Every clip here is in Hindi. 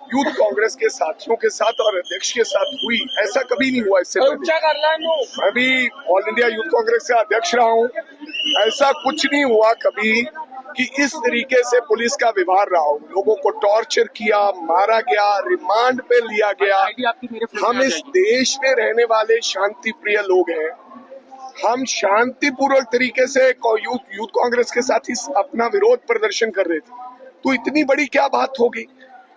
यूथ कांग्रेस के साथियों के साथ और अध्यक्ष के साथ हुई, ऐसा कभी नहीं हुआ इससे पहले। मैं भी ऑल इंडिया यूथ कांग्रेस का अध्यक्ष रहा हूँ। ऐसा कुछ नहीं हुआ कभी कि इस तरीके से पुलिस का व्यवहार रहा हो। लोगों को टॉर्चर किया, मारा गया, रिमांड पे लिया गया। हम इस देश में रहने वाले शांति प्रिय लोग हैं। हम शांतिपूर्वक तरीके से यूथ कांग्रेस के साथ ही अपना विरोध प्रदर्शन कर रहे थे, तो इतनी बड़ी क्या बात होगी।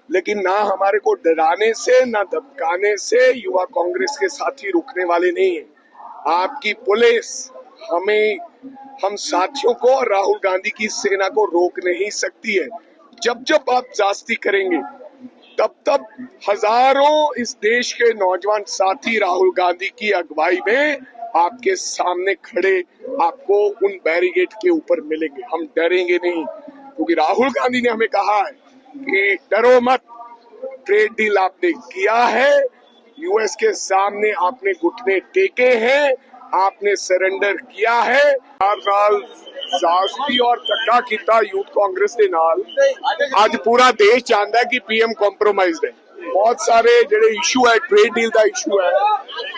लेकिन ना हमारे को डराने से, ना धमकाने से युवा कांग्रेस के साथी रुकने वाले नहीं है। आपकी पुलिस हम साथियों को और राहुल गांधी की सेना को रोक नहीं सकती है। जब जब आप जास्ती करेंगे तब तब हजारों इस देश के नौजवान साथी राहुल गांधी की अगुवाई में आपके सामने खड़े आपको उन बैरिकेड के ऊपर मिलेंगे। हम डरेंगे नहीं, क्योंकि राहुल गांधी ने हमें कहा है कि डरो मत, ट्रेड डील आपने किया है, यूएस के सामने आपने घुटने टेके हैं, आपने सरेंडर किया है। हर नाल जास्ती और धक्का किया यूथ कांग्रेस के नाल। आज पूरा देश जानता है कि पीएम कॉम्प्रोमाइज्ड है। बहुत सारे ਜਿਹੜੇ इशू है, ट्रेड डील का इशू है,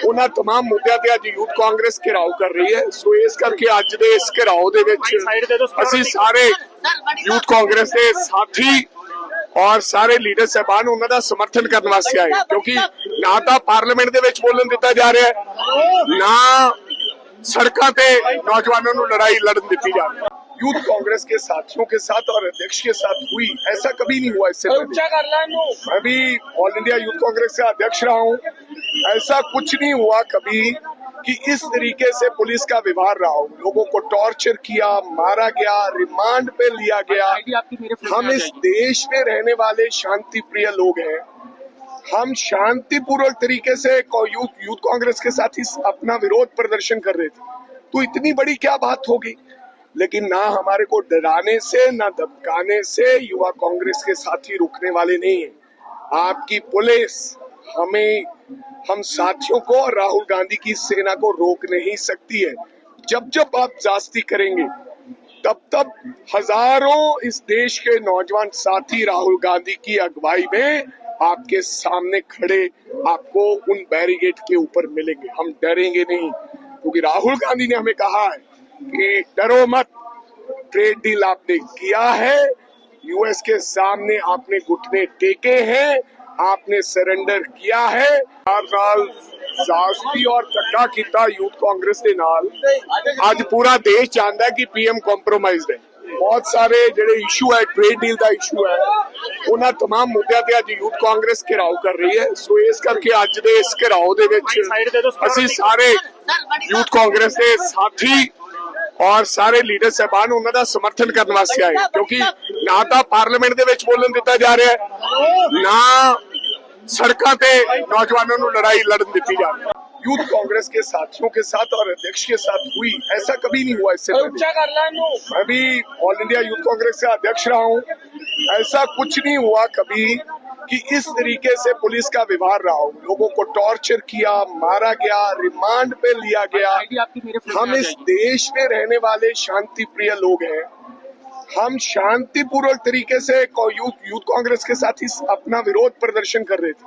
ਉਹਨਾਂ तमाम मुद्दों ਤੇ ਅੱਜ यूथ कांग्रेस ਘਿਰਾਓ कर रही है। सो ਇਸ ਕਰਕੇ ਅੱਜ ਦੇ ਇਸ ਘਿਰਾਓ ਦੇ ਵਿੱਚ ਅਸੀਂ ਸਾਰੇ यूथ कांग्रेस ਦੇ ਸਾਥੀ और सारे लीडर साहबान ਉਹਨਾਂ ਦਾ ਸਮਰਥਨ ਕਰਨ ਵਾਸਤੇ ਆਏ, क्योंकि ना तो पार्लियामेंट ਦੇ ਵਿੱਚ ਬੋਲਣ ਦਿੱਤਾ ਜਾ ਰਿਹਾ ਹੈ, ना सड़कों पे नौजवानों को लड़ाई लड़न दी जा रही है। यूथ कांग्रेस के साथियों के साथ और अध्यक्ष के साथ हुई, ऐसा कभी नहीं हुआ इससे पहले। मैं भी ऑल इंडिया यूथ कांग्रेस का अध्यक्ष रहा हूँ। ऐसा कुछ नहीं हुआ कभी कि इस तरीके से पुलिस का व्यवहार रहा हो। लोगों को टॉर्चर किया, मारा गया, रिमांड पे लिया गया। हम इस देश में रहने वाले शांति प्रिय लोग हैं। हम शांतिपूर्वक तरीके से यूथ कांग्रेस के साथ ही अपना विरोध प्रदर्शन कर रहे थे, तो इतनी बड़ी क्या बात होगी। लेकिन ना हमारे को डराने से, ना धमकाने से युवा कांग्रेस के साथी रुकने वाले नहीं है। आपकी पुलिस हम साथियों को और राहुल गांधी की सेना को रोक नहीं सकती है। जब जब आप जास्ती करेंगे तब तब हजारों इस देश के नौजवान साथी राहुल गांधी की अगुवाई में आपके सामने खड़े आपको उन बैरिकेड के ऊपर मिलेंगे। हम डरेंगे नहीं, क्योंकि राहुल गांधी ने हमें कहा है कि डरो मत, ट्रेड डील आपने किया है, यूएस के सामने आपने घुटने टेके हैं, आपने सरेंडर किया है। हर नाल जास्ती और धक्का किया यूथ कांग्रेस के नाल। आज पूरा देश जानता है कि पीएम कॉम्प्रोमाइज्ड है। बहुत सारे ਜਿਹੜੇ इशू है, ट्रेड डील का इशू है, ਉਹਨਾਂ तमाम ਮੁੱਦਿਆਂ ਤੇ ਅੱਜ यूथ कांग्रेस ਘਿਰਾਓ कर रही है। सो ਇਸ ਕਰਕੇ ਅੱਜ ਦੇ ਇਸ ਘਿਰਾਓ ਦੇ ਵਿੱਚ ਅਸੀਂ ਸਾਰੇ यूथ कांग्रेस ਦੇ ਸਾਥੀ और सारे लीडर साहबान ਉਹਨਾਂ ਦਾ ਸਮਰਥਨ ਕਰਨ ਵਾਸਤੇ ਆਏ, क्योंकि ना तो पार्लियामेंट ਦੇ ਵਿੱਚ ਬੋਲਣ ਦਿੱਤਾ ਜਾ ਰਿਹਾ ਹੈ, ना सड़कों पे नौजवानों को लड़ाई लड़न दी जा रही है। यूथ कांग्रेस के साथियों के साथ और अध्यक्ष के साथ हुई, ऐसा कभी नहीं हुआ इससे पहले। मैं भी ऑल इंडिया यूथ कांग्रेस का अध्यक्ष रहा हूँ। ऐसा कुछ नहीं हुआ कभी कि इस तरीके से पुलिस का व्यवहार रहा हो। लोगों को टॉर्चर किया, मारा गया, रिमांड पे लिया गया। हम इस देश में रहने वाले शांति प्रिय लोग हैं। हम शांतिपूर्वक तरीके से यूथ कांग्रेस के साथ ही अपना विरोध प्रदर्शन कर रहे थे,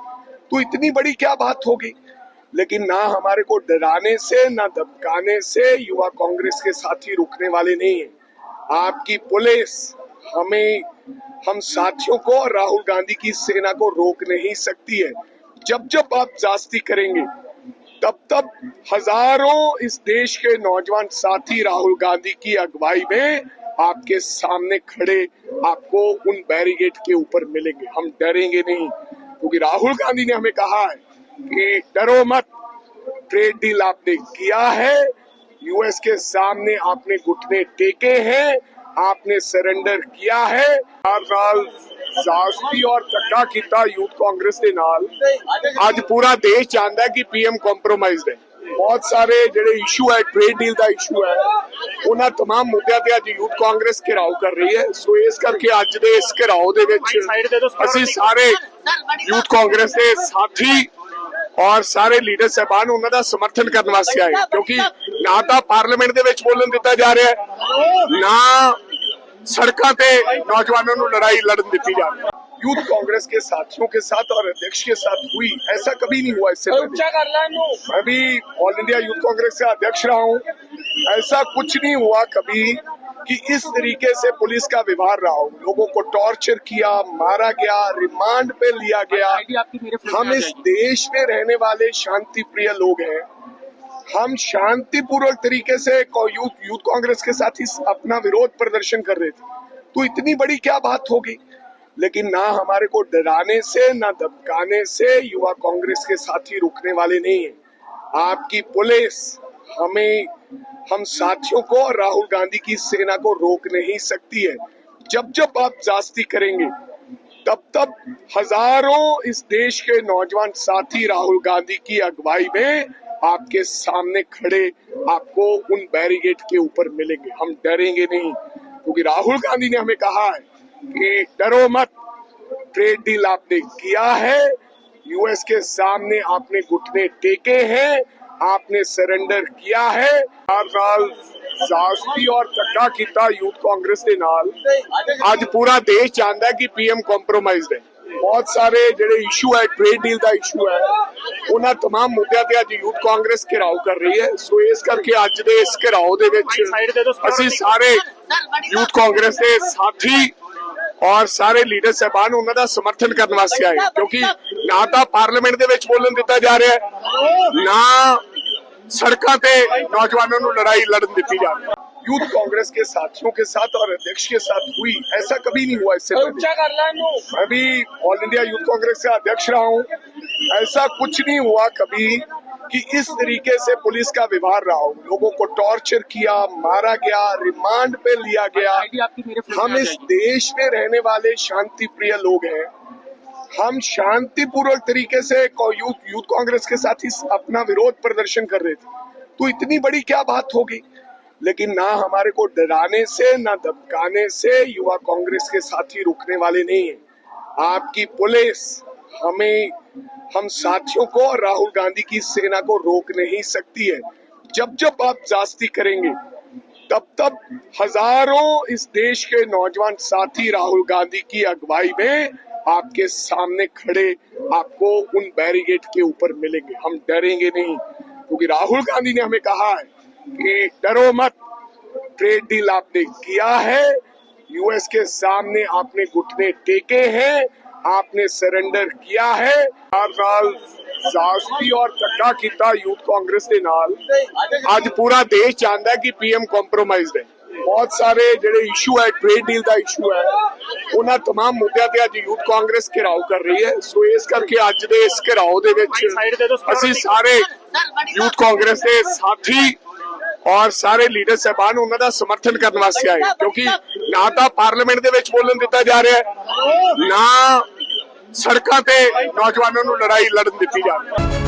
तो इतनी बड़ी क्या बात होगी। लेकिन ना हमारे को डराने से, ना धमकाने से युवा कांग्रेस के साथी रुकने वाले नहीं है। आपकी पुलिस हम साथियों को और राहुल गांधी की सेना को रोक नहीं सकती है। जब जब आप जास्ती करेंगे तब तब हजारों इस देश के नौजवान साथी राहुल गांधी की अगुवाई में आपके सामने खड़े आपको उन बैरिकेड के ऊपर मिलेंगे। हम डरेंगे नहीं, क्योंकि राहुल गांधी ने हमें कहा है कि डरो मत, ट्रेड डील आपने किया है, यूएस के सामने आपने घुटने टेके हैं, आपने सरेंडर किया है। हर नाल जास्ती और धक्का किया यूथ कांग्रेस के नाल। आज पूरा देश जानता है कि पीएम कॉम्प्रोमाइज्ड है। बहुत सारे ਜਿਹੜੇ इशू है, ट्रेड डील का इशू है, ਉਹਨਾਂ तमाम ਮੁੱਦਿਆਂ ਤੇ ਅੱਜ यूथ कांग्रेस ਘਿਰਾਓ कर रही है। सो ਇਸ ਕਰਕੇ ਅੱਜ ਦੇ ਇਸ ਘਿਰਾਓ ਦੇ ਵਿੱਚ ਅਸੀਂ ਸਾਰੇ यूथ कांग्रेस ਦੇ ਸਾਥੀ और सारे लीडर साहबान ਉਹਨਾਂ ਦਾ ਸਮਰਥਨ ਕਰਨ ਵਾਸਤੇ ਆਏ, क्योंकि ना तो पार्लियामेंट ਦੇ ਵਿੱਚ ਬੋਲਣ ਦਿੱਤਾ ਜਾ ਰਿਹਾ ਹੈ, ना सड़कों पे नौजवानों को लड़ाई लड़न दी जा रही है। यूथ कांग्रेस के साथियों के साथ और अध्यक्ष के साथ हुई, ऐसा कभी नहीं हुआ इससे पहले। मैं भी ऑल इंडिया यूथ कांग्रेस का अध्यक्ष रहा हूँ। ऐसा कुछ नहीं हुआ कभी कि इस तरीके से पुलिस का व्यवहार रहा हो। लोगों को टॉर्चर किया, मारा गया, रिमांड पे लिया गया। हम इस देश में रहने वाले शांति प्रिय लोग हैं। हम शांतिपूर्वक तरीके से यूथ कांग्रेस के साथ ही अपना विरोध प्रदर्शन कर रहे थे, तो इतनी बड़ी क्या बात होगी। लेकिन ना हमारे को डराने से, ना धमकाने से युवा कांग्रेस के साथी रुकने वाले नहीं है। आपकी पुलिस हम साथियों को और राहुल गांधी की सेना को रोक नहीं सकती है। जब जब आप जास्ती करेंगे, तब तब हजारों इस देश के नौजवान साथी राहुल गांधी की अगुवाई में आपके सामने खड़े आपको उन बैरिकेड के ऊपर मिलेंगे। हम डरेंगे नहीं, क्योंकि राहुल गांधी ने हमें कहा है कि डरो मत, ट्रेड डील आपने किया है, यूएस के सामने आपने घुटने टेके हैं, आपने सरेंडर किया है। हर साल जास्ती और धक्का किया यूथ कांग्रेस के नाल। आज पूरा देश जानता है कि पीएम कॉम्प्रोमाइज्ड है। बहुत सारे जेडे इशू है, ट्रेड डील का इशू है, उन्हां तमाम मुद्दों ते अज यूथ कांग्रेस घेराव कर रही है। सो इस करके अज दे इस घेराव दे विच असीं सारे यूथ कांग्रेस के साथी और सारे लीडर साहबान उन्हां दा समर्थन करने वास्ते आए, क्योंकि ना तो पार्लीमेंट दे विच बोलन दिता जा रहा है, ना सड़कों ते नौजवानों को लड़ाई लड़न दी जा रही है। यूथ कांग्रेस के साथियों के साथ और अध्यक्ष के साथ हुई, ऐसा कभी नहीं हुआ इससे पहले। मैं भी ऑल इंडिया यूथ कांग्रेस का अध्यक्ष रहा हूँ। ऐसा कुछ नहीं हुआ कभी कि इस तरीके से पुलिस का व्यवहार रहा हो। लोगों को टॉर्चर किया, मारा गया, रिमांड पे लिया गया। हम इस देश में रहने वाले शांति प्रिय लोग हैं। हम शांतिपूर्वक तरीके से यूथ कांग्रेस के साथ ही अपना विरोध प्रदर्शन कर रहे थे, तो इतनी बड़ी क्या बात होगी। लेकिन ना हमारे को डराने से, ना धमकाने से युवा कांग्रेस के साथी रुकने वाले नहीं है। आपकी पुलिस हम साथियों को और राहुल गांधी की सेना को रोक नहीं सकती है। जब जब आप जास्ती करेंगे, तब तब हजारों इस देश के नौजवान साथी राहुल गांधी की अगुवाई में आपके सामने खड़े आपको उन बैरिकेड के ऊपर मिलेंगे। हम डरेंगे नहीं, क्योंकि राहुल गांधी ने हमें कहा है कि डरो मत, ट्रेड डील आपने किया है, यूएस के सामने आपने घुटने टेके हैं, आपने सरेंडर किया है। हर साल जास्ती और धक्का किया यूथ कांग्रेस के नाल। आज पूरा देश जानता है कि पीएम कॉम्प्रोमाइज्ड है। बहुत सारे जेडे इशू है, ट्रेड डील का इशू है, उन्हां तमाम मुद्दों ते अज यूथ कांग्रेस घेराव कर रही है। सो इस करके अज दे इस घेराव दे विच असीं सारे यूथ कांग्रेस के साथी और सारे लीडर साहबान उन्हां दा समर्थन करने वास्ते आए, क्योंकि ना तो पार्लीमेंट दे विच बोलन दिता जा रहा है, ना सड़कों ते नौजवानों को लड़ाई लड़न दी जा रही है।